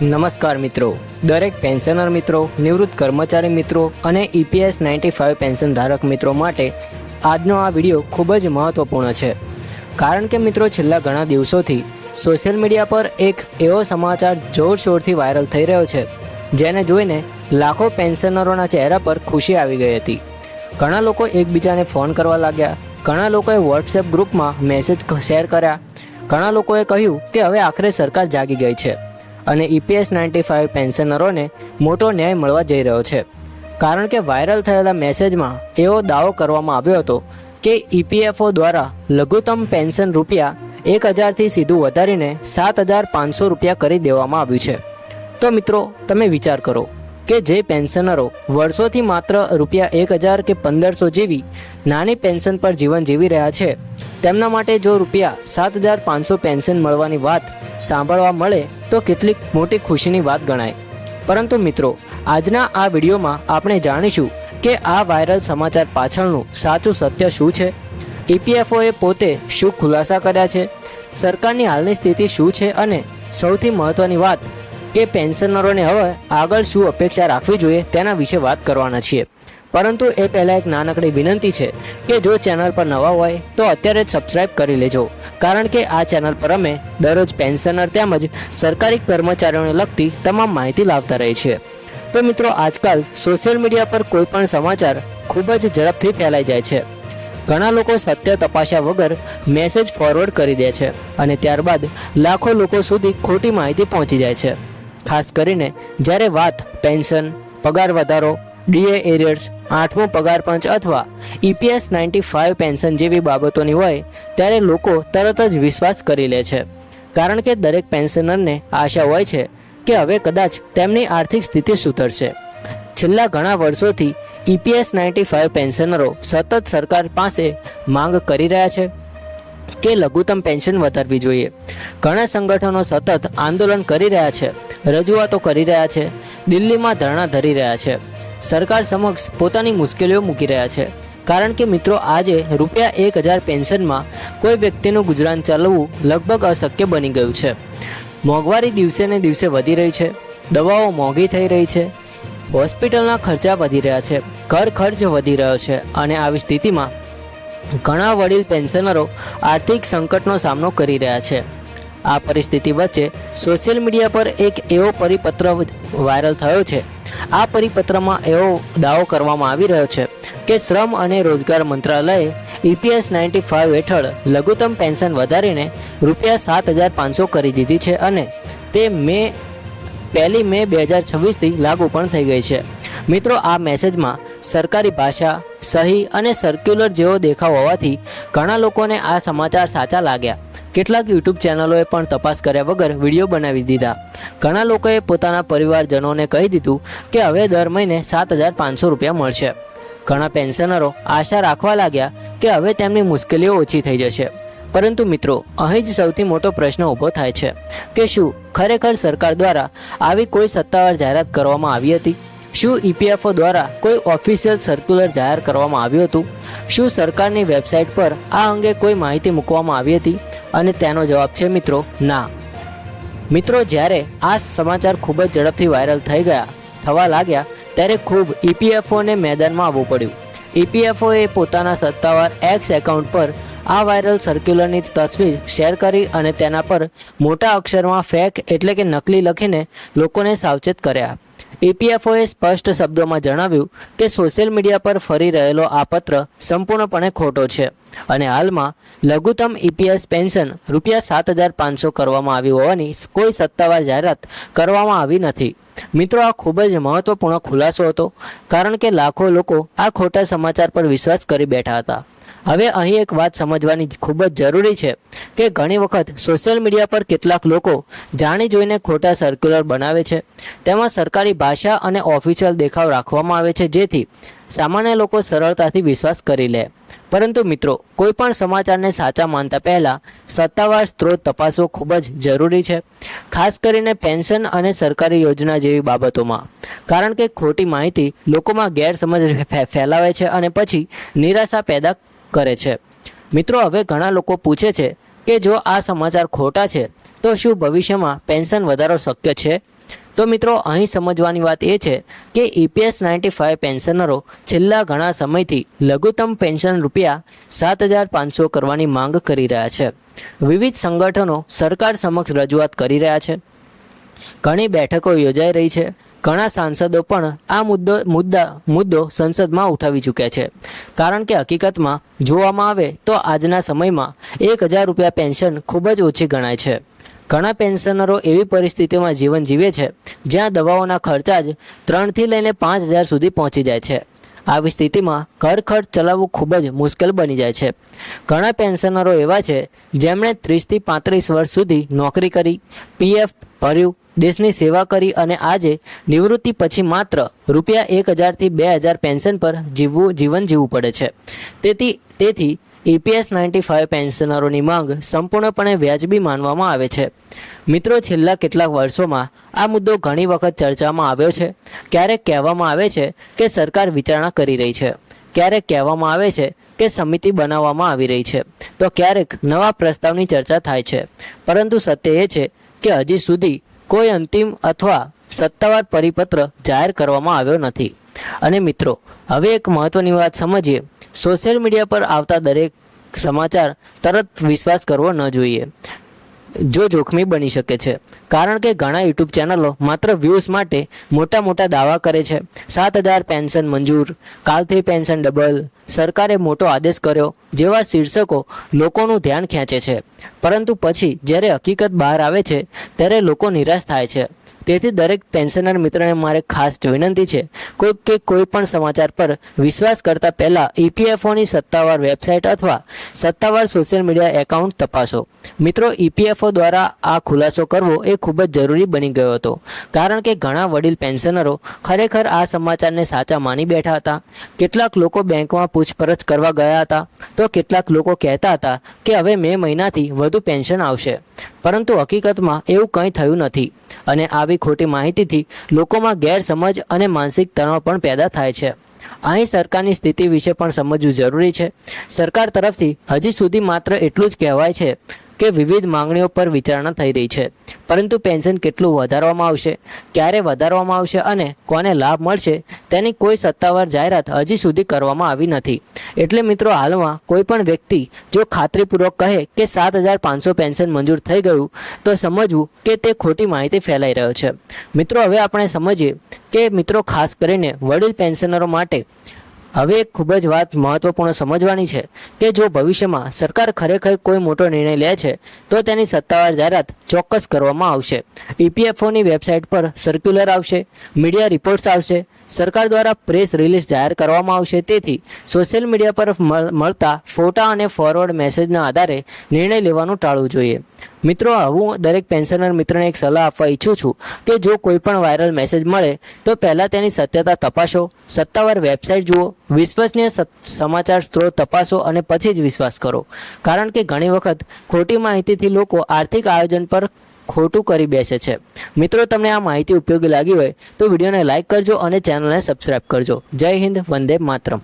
નમસ્કાર મિત્રો, દરેક પેન્શનર મિત્રો, નિવૃત્ત કર્મચારી મિત્રો અને EPS 95 પેન્શન ધારક મિત્રો માટે આજનો આ વિડીયો ખૂબ જ મહત્વપૂર્ણ છે. કારણ કે મિત્રો છેલ્લા ઘણા દિવસોથી સોશિયલ મીડિયા પર એક એવો સમાચાર જોરશોરથી વાયરલ થઈ રહ્યો છે જેને જોઈને લાખો પેન્શનરોના ચહેરા પર ખુશી આવી ગઈ હતી. ઘણા લોકો એકબીજાને ફોન કરવા લાગ્યા, ઘણા લોકોએ વોટ્સએપ ગ્રુપમાં મેસેજ શેર કર્યા, ઘણા લોકોએ કહ્યું કે હવે આખરે સરકાર જાગી ગઈ છે અને EPS 95 પેન્શનરોને મોટો ન્યાય મળવા જઈ રહ્યો છે. કારણ કે વાયરલ થયેલા મેસેજમાં એવો દાવો કરવામાં આવ્યો હતો કે EPFO દ્વારા લઘુત્તમ પેન્શન રૂપિયા 1000થી સીધું વધારીને 7500 રૂપિયા કરી દેવામાં આવ્યું છે. તો મિત્રો તમે વિચાર કરો કે જે પેન્શનરો વર્ષોથી માત્ર રૂપિયા 1000 કે 1500 જેવી નાની પેન્શન પર જીવન જીવી રહ્યા છે, તેમના માટે જો રૂપિયા 7500 પેન્શન મળવાની વાત સાંભળવા મળે તો કેટલીક મોટી ખુશીની વાત ગણાય. પરંતુ મિત્રો આજના આ વિડીયોમાં આપણે જાણીશું કે આ વાયરલ સમાચાર પાછળનું સાચું સત્ય શું છે, EPFOએ પોતે શું ખુલાસા કર્યા છે, સરકારની હાલની સ્થિતિ શું છે અને સૌથી મહત્વની વાત કે પેન્શનરોને હવે આગળ શું અપેક્ષા રાખવી જોઈએ તેના વિશે વાત કરવાના છીએ. પરંતુ એ પહેલાં એક નાનકડી વિનંતી છે કે જો ચેનલ પર નવા હોય તો અત્યારે જ સબસ્ક્રાઇબ કરી લેજો, કારણ કે આ ચેનલ પર અમે દરરોજ પેન્શનર તેમજ સરકારી કર્મચારીઓને લગતી તમામ માહિતી લાવતા રહી છીએ. તો મિત્રો આજકાલ સોશિયલ મીડિયા પર કોઈ પણ સમાચાર ખૂબ જ ઝડપથી ફેલાઈ જાય છે. ઘણા લોકો સત્ય તપાસ્યા વગર મેસેજ ફોરવર્ડ કરી દે છે અને ત્યારબાદ લાખો લોકો સુધી ખોટી માહિતી પહોંચી જાય છે. ખાસ કરીને જ્યારે વાત પેન્શન, પગાર વધારો, DA એરિયર્સ, 8મો પગાર પંચ અથવા EPS 95 પેન્શન જેવી બાબતોની હોય ત્યારે લોકો તરત જ વિશ્વાસ કરી લે છે. કારણ કે દરેક પેન્શનરને આશા હોય છે કે હવે કદાચ તેમની આર્થિક સ્થિતિ સુધરશે. છેલ્લા ઘણા વર્ષોથી EPS 95 પેન્શનરો સતત સરકાર પાસે માંગ કરી રહ્યા છે કે લઘુત્તમ પેન્શન વધારવી જોઈએ. ઘણા સંગઠનો સતત આંદોલન કરી રહ્યા છે, રજૂઆતો કરી રહ્યા છે, દિલ્હીમાં ધરણા ધરી રહ્યા છે, સરકાર સમક્ષ પોતાની મુશ્કેલીઓ મૂકી રહ્યા છે. કારણ કે મિત્રો આજે રૂપિયા 1000 પેન્શનમાં કોઈ વ્યક્તિનું ગુજરાન ચાલવું લગભગ અશક્ય બની ગયું છે. મોંઘવારી દિવસે ને દિવસે વધી રહી છે, દવાઓ મોંઘી થઈ રહી છે, હોસ્પિટલના ખર્ચા વધી રહ્યા છે, ઘર ખર્ચ વધી રહ્યો છે અને આવી સ્થિતિમાં ઘણા વડીલ પેન્શનરો આર્થિક સંકટનો સામનો કરી રહ્યા છે. આ પરિસ્થિતિ વચ્ચે સોશિયલ મીડિયા પર એક એવો પરિપત્ર વાયરલ થયો છે. આ પરિપત્રમાં એવો દાવો કરવામાં આવી રહ્યો છે કે શ્રમ અને રોજગાર મંત્રાલયે EPS 95 હેઠળ લઘુત્તમ પેન્શન વધારીને રૂપિયા 7500 કરી દીધી છે અને તે 1 મે 2026થી લાગુ પણ થઈ ગઈ છે. મિત્રો આ મેસેજમાં સરકારી ભાષા, સહી અને સર્ક્યુલર જેવો દેખાવ હોવાથી ઘણા લોકોને આ સમાચાર સાચા લાગ્યા. કેટલાક YouTube ચેનલોએ પણ તપાસ કર્યા વગર વિડીયો બનાવી દીધા. ઘણા લોકોએ પોતાના પરિવારજનોને કહી દીધું કે હવે દર મહિને 7500 રૂપિયા મળશે. ઘણા પેન્શનરો આશા રાખવા લાગ્યા કે હવે તેમની મુશ્કેલીઓ ઓછી થઈ જશે. પરંતુ મિત્રો અહીં જ સૌથી મોટો પ્રશ્ન ઊભો થાય છે કે શું ખરેખર સરકાર દ્વારા આવી કોઈ સત્તાવાર જાહેરાત કરવામાં આવી હતી? શું EPFO દ્વારા કોઈ ઓફિશિયલ સર્ક્યુલર જાહેર કરવામાં આવ્યું હતું? શું સરકારની વેબસાઇટ પર આ અંગે કોઈ માહિતી મૂકવામાં આવી હતી? અને તેનો જવાબ છે મિત્રો ના. મિત્રો જ્યારે આ સમાચાર ખૂબ જ ઝડપથી વાયરલ થવા લાગ્યા ત્યારે ખૂબ EPFOને મેદાનમાં આવવું પડ્યું. EPFOએ પોતાના સત્તાવાર X એકાઉન્ટ પર આ વાયરલ સર્ક્યુલરની તસવીર શેર કરી અને તેના પર મોટા અક્ષરમાં ફેક એટલે કે નકલી લખીને લોકોને સાવચેત કર્યા. EPFOએ સ્પષ્ટ શબ્દોમાં જણાવ્યું કે સોશિયલ મીડિયા પર ફરી રહેલો આ પત્ર સંપૂર્ણપણે ખોટો છે અને હાલમાં લઘુત્તમ EPS પેન્શન રૂપિયા 7500 કરવામાં આવી હોવાની કોઈ સત્તાવાર જાહેરાત કરવામાં આવી નથી. મિત્રો આ ખૂબ જ મહત્વપૂર્ણ ખુલાસો હતો, કારણ કે લાખો લોકો આ ખોટા સમાચાર પર વિશ્વાસ કરી બેઠા હતા. હવે અહીં એક વાત સમજવાની ખૂબ જ જરૂરી છે કે ઘણી વખત સોશિયલ મીડિયા પર કેટલાક લોકો જાણી જોઈને ખોટા સર્ક્યુલર બનાવે છે. તેમાં સરકારી ભાષા અને ઓફિશિયલ દેખાવ રાખવામાં આવે છે જેથી સામાન્ય લોકો સરળતાથી વિશ્વાસ કરી લે. પરંતુ મિત્રો કોઈ પણ સમાચારને સાચા માનતા પહેલાં સત્તાવાર સ્ત્રોત તપાસવો ખૂબ જ જરૂરી છે, ખાસ કરીને પેન્શન અને સરકારી યોજના જેવી બાબતોમાં. કારણ કે ખોટી માહિતી લોકોમાં ગેરસમજ ફેલાવે છે અને પછી નિરાશા પેદા કરે છે. મિત્રો હવે ઘણા લોકો પૂછે છે કે જો આ સમાચાર ખોટા છે તો શું ભવિષ્યમાં પેન્શન વધારો શક્ય છે? તો મિત્રો અહીં સમજવાની વાત એ છે કે EPS 95 પેન્શનરો છેલ્લા ઘણા સમયથી લઘુત્તમ પેન્શન રૂપિયા 7,500 કરવાની માંગ કરી રહ્યા છે. વિવિધ સંગઠનો સરકાર સમક્ષ રજૂઆત કરી રહ્યા છે. ઘણી બેઠકો યોજાઈ રહી છે. ઘણા સાંસદો પણ આ મુદ્દો સંસદમાં ઉઠાવી ચૂક્યા છે. કારણ કે હકીકતમાં જોવામાં આવે તો આજના સમયમાં 1,000 રૂપિયા પેન્શન ખૂબ જ ઓછી ગણાય છે. ઘણા પેન્શનરો એવી પરિસ્થિતિમાં જીવન જીવે છે જ્યાં દવાઓના ખર્ચા જ 3થી લઈને 5,000 સુધી પહોંચી જાય છે. આવી સ્થિતિમાં ઘર ખર્ચ ચલાવવું ખૂબ જ મુશ્કેલ બની જાય છે. ઘણા પેન્શનરો એવા છે જેમણે 30થી 35 વર્ષ સુધી નોકરી કરી, PF ભર્યું, દેશની સેવા કરી અને આજે નિવૃત્તિ પછી માત્ર રૂપિયા 1,000થી 2,000 પેન્શન પર જીવન જીવવું પડે છે. તેથી EPS 95 પેન્શનરોની માંગ સંપૂર્ણપણે વ્યાજબી માનવામાં આવે છે. મિત્રો, છેલ્લા કેટલાક વર્ષોમાં આ મુદ્દો ઘણી વખત ચર્ચામાં આવ્યો છે. ક્યારેક કહેવામાં આવે છે કે સરકાર વિચારણા કરી રહી છે, ક્યારેક કહેવામાં આવે છે કે સમિતિ બનાવવામાં આવી રહી છે, તો ક્યારેક નવા પ્રસ્તાવની ચર્ચા થાય છે. પરંતુ સત્ય એ છે કે હજી સુધી કોઈ અંતિમ અથવા સત્તાવાર પરિપત્ર જાહેર કરવામાં આવ્યો નથી. અને મિત્રો, હવે એક મહત્વની વાત સમજીએ. સોશિયલ મીડિયા પર આવતા દરેક સમાચાર તરત વિશ્વાસ કરવો ન જોઈએ. જો જોખમી બની શકે છે. કારણ કે ઘણા યુટ્યુબ ચેનલો માત્ર વ્યૂઝ માટે મોટા દાવા કરે છે. 7,000 પેન્શન મંજૂર, કાલથી પેન્શન ડબલ, સરકારે મોટો આદેશ કર્યો જેવા શીર્ષકો લોકોનું ધ્યાન ખેંચે છે. પરંતુ પછી જ્યારે હકીકત બહાર આવે છે ત્યારે લોકો નિરાશ થાય છે. તેથી દરેક પેન્શનર મિત્રને મારે ખાસ વિનંતી છે કે કોઈ પણ સમાચાર પર વિશ્વાસ કરતા પહેલા EPFOની સત્તાવાર વેબસાઇટ અથવા સત્તાવાર સોશિયલ મીડિયા એકાઉન્ટ તપાસો. મિત્રો, EPFO દ્વારા આ ખુલાસો કરવો એ ખૂબ જ જરૂરી બની ગયો હતો. કારણ કે ઘણા વડીલ પેન્શનરો ખરેખર આ સમાચારને સાચા માની બેઠા હતા. કેટલાક લોકો બેંકમાં પૂછપરછ કરવા ગયા હતા, તો કેટલાક લોકો કહેતા હતા કે હવે મે મહિનાથી વધુ પેન્શન આવશે. પરંતુ હકીકતમાં એવું કંઈ થયું નથી. અને આવી ખોટી માહિતીથી લોકોમાં ગેરસમજ અને માનસિક તણાવ પણ પેદા થાય છે. અહીં સરકારની સ્થિતિ વિશે પણ સમજવું જરૂરી છે. સરકાર તરફથી હજી સુધી માત્ર એટલું જ કહેવાય છે કે વિવિધ માંગણીઓ પર વિચારણા થઈ રહી છે. પરંતુ પેન્શન કેટલું વધારવામાં આવશે, ક્યારે વધારવામાં આવશે અને કોને લાભ મળશે તેની કોઈ સત્તાવાર જાહેરાત હજી સુધી કરવામાં આવી નથી. એટલે મિત્રો, હાલમાં કોઈ પણ વ્યક્તિ જો ખાતરીપૂર્વક કહે કે 7,500 પેન્શન મંજૂર થઈ ગયું તો સમજવું કે તે ખોટી માહિતી ફેલાઈ રહ્યો છે. મિત્રો, હવે આપણે સમજીએ કે મિત્રો ખાસ કરીને વડીલ પેન્શનરો માટે હવે એક ખૂબ જ વાત મહત્વપૂર્ણ સમજવાની છે કે જો ભવિષ્યમાં સરકાર ખરેખર કોઈ મોટો નિર્ણય લે છે તો તેની સત્તાવાર જાહેરાત ચોક્કસ કરવામાં આવશે. EPFOની વેબસાઇટ પર સર્ક્યુલર આવશે, મીડિયા રિપોર્ટ્સ આવશે, સરકાર દ્વારા પ્રેસ રિલીઝ જાહેર કરવામાં આવશે. તેથી સોશિયલ મીડિયા પર મળતા ફોટા અને ફોરવર્ડ મેસેજના આધારે નિર્ણય લેવાનું ટાળવું જોઈએ. મિત્રો, હું દરેક પેન્શનર મિત્રને એક સલાહ આપવા ઈચ્છું છું કે જો કોઈ પણ વાયરલ મેસેજ મળે તો પહેલાં તેની સત્યતા તપાસો, સત્તાવાર વેબસાઇટ જુઓ, વિશ્વસનીય સમાચાર સ્ત્રોત તપાસો અને પછી જ વિશ્વાસ કરો. કારણ કે ઘણી વખત ખોટી માહિતીથી લોકો આર્થિક આયોજન પર ખોટું કરી બેસે છે. મિત્રો, તમને આ માહિતી ઉપયોગી લાગી હોય તો વિડીયોને લાઇક કરજો અને ચેનલને સબસ્ક્રાઇબ કરજો. જય હિન્દ, વંદે માતરમ.